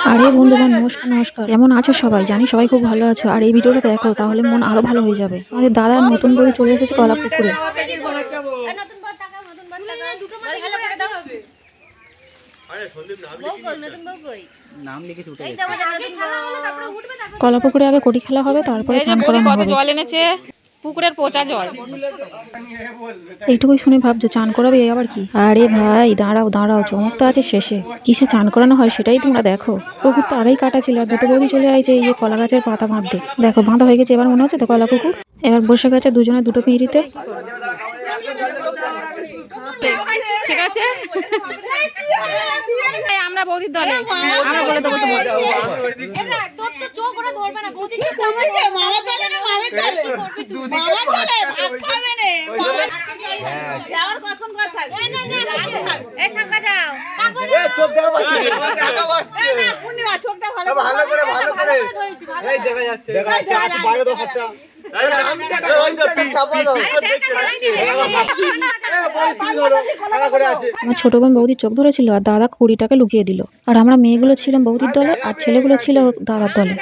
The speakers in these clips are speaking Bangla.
আরে বন্ধুগণ, নমস্কার নমস্কার। কেমন আছো সবাই? জানি সবাই খুব ভালো আছো। আর এই ভিডিওটা দেখো, তাহলে মন আরো ভালো হয়ে যাবে। আমাদের দাদার নতুন বই চলে এসেছে কলাপুকুরে। কলাপুকুরে আগে কোটি খেলা হবে, তারপরে চান করানো হবে। জল এনেছে পুকুরের পচা জল। এইটুকুই শুনে ভাবছো চান করাবে, এই আবার কি? আরে ভাই দাঁড়াও দাঁড়াও, চমক তো আছে শেষে। কিসে চান করানো হয় সেটাই তোমরা দেখো। পুকুর তো আগেই কাটা ছিল, আর দুটো বৌদি চলে আইছে এই কলা গাছের পাতা বাঁধতে। দেখো বাঁধা হয়ে গেছে, এবার মনে হচ্ছে তো কলা পুকুর। এবার বসে গেছে দুজনে দুটো পিঁড়িতে। ঠিক আছে, আমরা বৌদির দলে, আমরা বলে দেবো আমার ছোট বোন বৌদির চোখ ধরেছিল, আর দাদা কুড়িটাকে লুকিয়ে দিল। আর আমরা মেয়েগুলো ছিলাম বৌদির দলে, আর ছেলেগুলো ছিল দাদার দলে।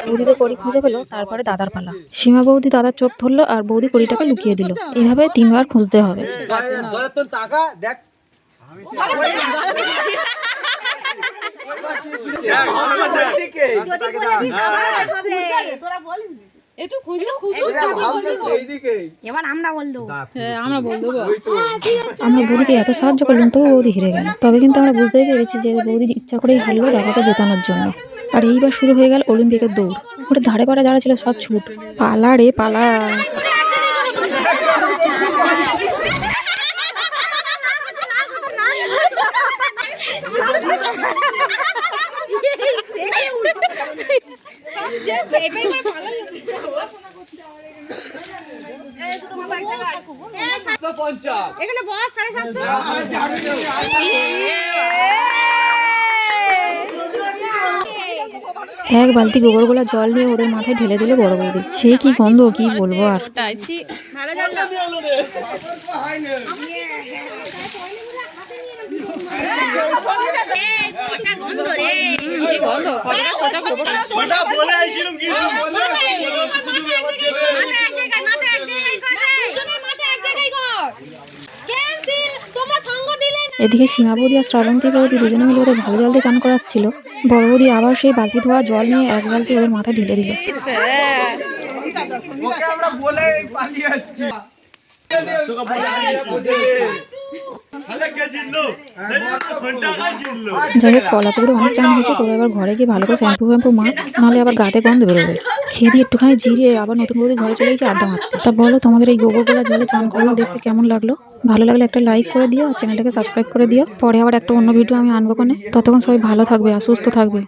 বৌদিকে কড়ি খুঁজে পেলো, তারপরে দাদার পালা। সীমা বৌদি দাদার চোখ ধরলো, আর বৌদি কড়িটাকে লুকিয়ে দিল। এইভাবে 3 বার খুঁজতে হবে। আমরা বৌদিকে এত সাহায্য করলাম, তবু বৌদি হেরে গেল। তবে কিন্তু আমরা বুঝতেই পেরেছি যে বৌদি ইচ্ছা করেই হারলো দাদাকে জেতানোর জন্য। আর এইবার শুরু হয়ে গেল অলিম্পিকের দৌড়। ওটা ধারে পাড়া যারা ছিল সব ছুট, পালা রে পালা। এক বালতি গোবর গোলা জল নিয়ে ওদের মাথায় ঢেলে দিল বড় বৌদি। সেই কি গন্ধ, কি বলবো আর। এদিকে সীমা বৌদি আর শ্রাবন্তী বৌদি দুজনে মিলে ওদের ভালো জল দিয়ে চান করাচ্ছিল। বড় বৌদি আবার সেই বালতি ধোয়া জল নিয়ে এক বালতি ওদের মাথায় ঢেলে দিল। যাই হোক, কলাপুকুরে অনেক চান হয়েছে। তোরা এবার ঘরে গিয়ে ভালো করে শ্যাম্পু ফ্যাম্পু মা, নাহলে আবার গাতে গন্ধ বেরোবে। খেয়ে দিয়ে একটুখানি জিরিয়ে আবার নতুন বৌদির ঘরে চলে গেছে আড্ডা মারতে। তা বলো, তোমাদের এই গোবরগুলা জলে চান করানো দেখতে কেমন লাগলো? ভালো লাগলে একটা লাইক করে দিও, আর চ্যানেলটাকে সাবস্ক্রাইব করে দিও। পরে আবার একটা অন্য ভিডিও আমি আনবো কোনে। ততক্ষণ সবাই ভালো থাকবে আর সুস্থ থাকবে।